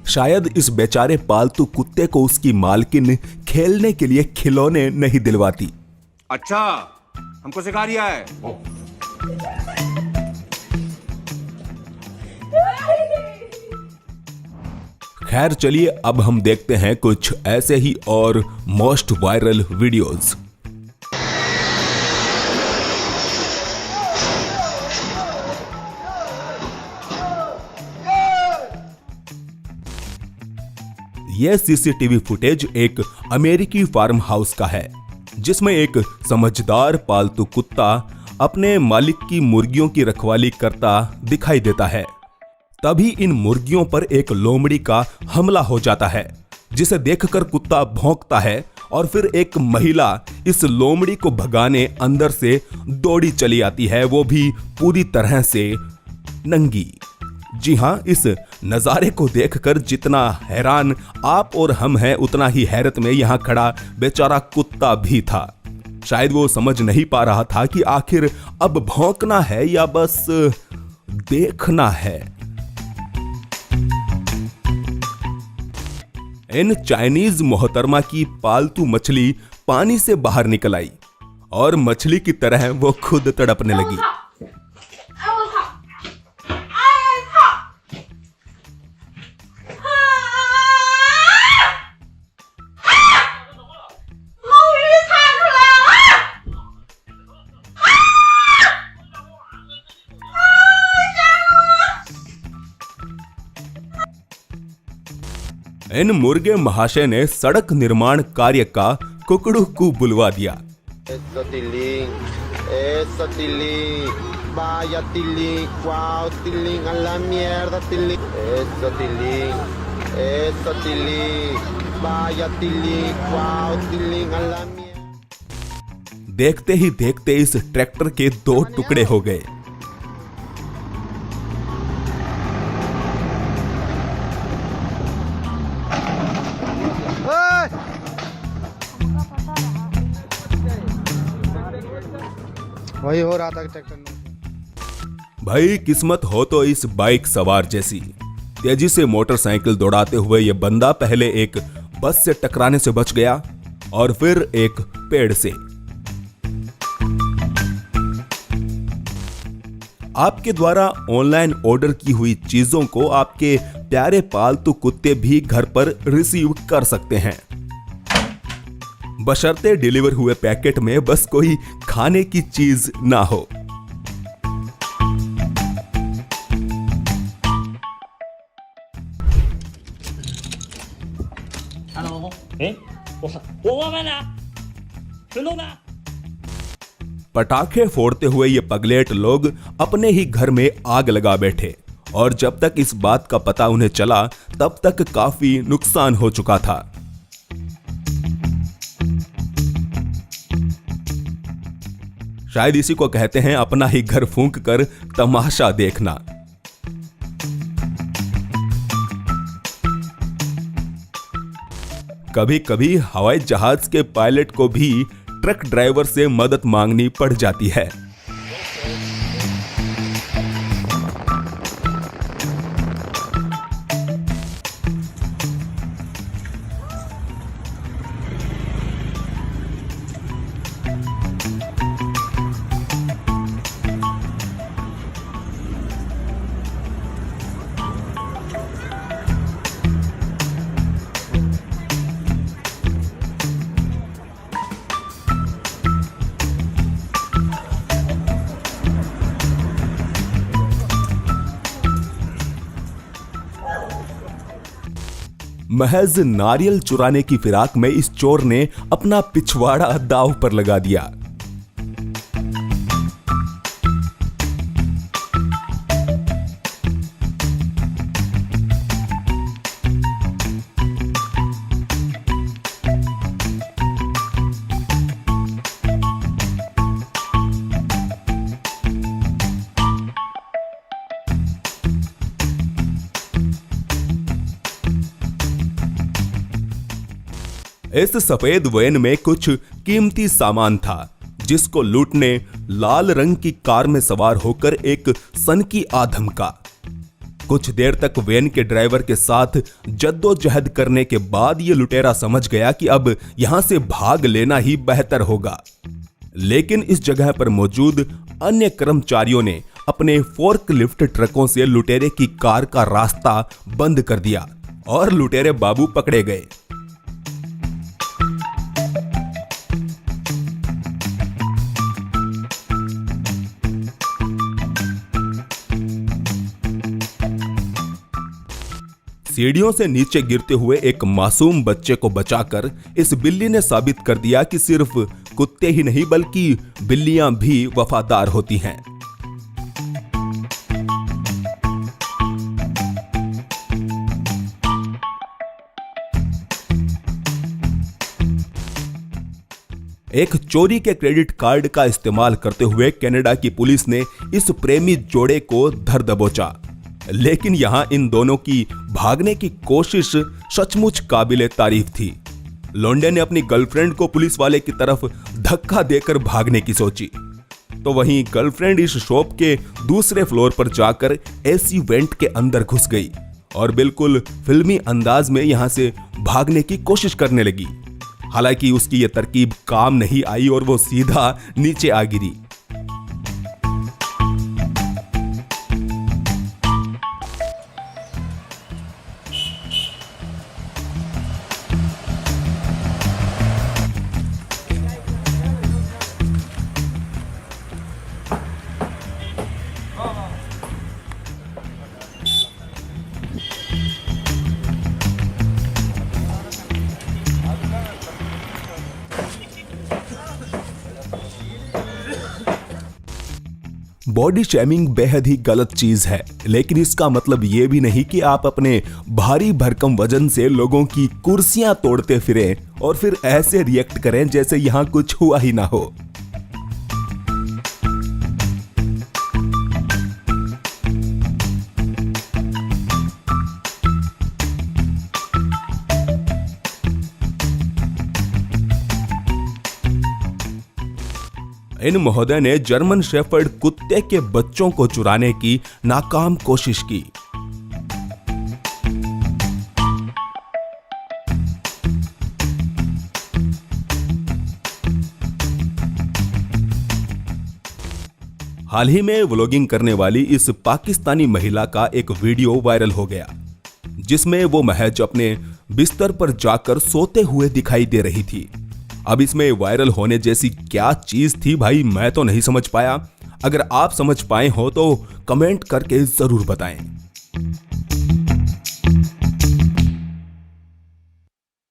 शायद इस बेचारे पालतू कुत्ते को उसकी मालकिन खेलने के लिए खिलौने नहीं दिलवाती। अच्छा, हमको सिखा रिया है। खैर चलिए अब हम देखते हैं कुछ ऐसे ही और मोस्ट वायरल वीडियोस। यह सीसीटीवी फुटेज एक अमेरिकी फार्म हाउस का है, जिसमें एक समझदार पालतू कुत्ता अपने मालिक की मुर्गियों की रखवाली करता दिखाई देता है। तभी इन मुर्गियों पर एक लोमड़ी का हमला हो जाता है, जिसे देखकर कुत्ता भौंकता है और फिर एक महिला इस लोमड़ी को भगाने अंदर से दौड़ी चली आती है, वो भी पूरी तरह से नंगी। जी हां, इस नजारे को देखकर जितना हैरान आप और हम हैं, उतना ही हैरत में यहां खड़ा बेचारा कुत्ता भी था। शायद वो समझ नहीं पा रहा था कि आखिर अब भौंकना है या बस देखना है। इन चाइनीज मोहतरमा की पालतू मछली पानी से बाहर निकल आई और मछली की तरह वो खुद तड़पने लगी। इन मुर्गे महाशय ने सड़क निर्माण कार्य का कुकड़ू को बुलवा दिया। देखते ही देखते इस ट्रैक्टर के 2 टुकड़े हो गए। वही हो रहा था ट्रैक्टर में। भाई किस्मत हो तो इस बाइक सवार जैसी। तेजी से मोटरसाइकिल दौड़ाते हुए यह बंदा पहले एक बस से टकराने से बच गया और फिर एक पेड़ से। आपके द्वारा ऑनलाइन ऑर्डर की हुई चीजों को आपके प्यारे पालतू कुत्ते भी घर पर रिसीव कर सकते हैं, बशर्ते डिलीवर हुए पैकेट में बस कोई खाने की चीज ना हो। पटाखे फोड़ते हुए ये पगलेट लोग अपने ही घर में आग लगा बैठे और जब तक इस बात का पता उन्हें चला तब तक काफी नुकसान हो चुका था। शायद इसी को कहते हैं अपना ही घर फूंक कर तमाशा देखना। कभी कभी हवाई जहाज के पायलट को भी ट्रक ड्राइवर से मदद मांगनी पड़ जाती है। महज नारियल चुराने की फिराक में इस चोर ने अपना पिछवाड़ा दांव पर लगा दिया। इस सफेद वैन में कुछ कीमती सामान था जिसको लूटने लाल रंग की कार में सवार होकर एक सनकी आदम का। कुछ देर तक वैन के ड्राइवर के साथ जद्दोजहद करने के बाद यह लुटेरा समझ गया कि अब यहां से भाग लेना ही बेहतर होगा। लेकिन इस जगह पर मौजूद अन्य कर्मचारियों ने अपने फोर्कलिफ्ट ट्रकों से लुटेरे की कार का रास्ता बंद कर दिया और लुटेरे बाबू पकड़े गए। सीढ़ियों से नीचे गिरते हुए एक मासूम बच्चे को बचाकर इस बिल्ली ने साबित कर दिया कि सिर्फ कुत्ते ही नहीं बल्कि बिल्लियां भी वफादार होती हैं। एक चोरी के क्रेडिट कार्ड का इस्तेमाल करते हुए कनाडा की पुलिस ने इस प्रेमी जोड़े को धर दबोचा। लेकिन यहां इन दोनों की भागने की कोशिश सचमुच काबिले तारीफ थी। लौंडे ने अपनी गर्लफ्रेंड को पुलिस वाले की तरफ धक्का देकर भागने की सोची, तो वहीं गर्लफ्रेंड इस शॉप के दूसरे फ्लोर पर जाकर एसी वेंट के अंदर घुस गई और बिल्कुल फिल्मी अंदाज में यहां से भागने की कोशिश करने लगी। हालांकि उसकी यह तरकीब काम नहीं आई और वो सीधा नीचे आ गिरी। बॉडी शेमिंग बेहद ही गलत चीज है, लेकिन इसका मतलब यह भी नहीं कि आप अपने भारी भरकम वजन से लोगों की कुर्सियां तोड़ते फिरें और फिर ऐसे रिएक्ट करें जैसे यहां कुछ हुआ ही ना हो। इन महोदय ने जर्मन शेफर्ड कुत्ते के बच्चों को चुराने की नाकाम कोशिश की। हाल ही में व्लॉगिंग करने वाली इस पाकिस्तानी महिला का एक वीडियो वायरल हो गया, जिसमें वो महज अपने बिस्तर पर जाकर सोते हुए दिखाई दे रही थी। अब इसमें वायरल होने जैसी क्या चीज थी भाई, मैं तो नहीं समझ पाया। अगर आप समझ पाए हो तो कमेंट करके जरूर बताएं।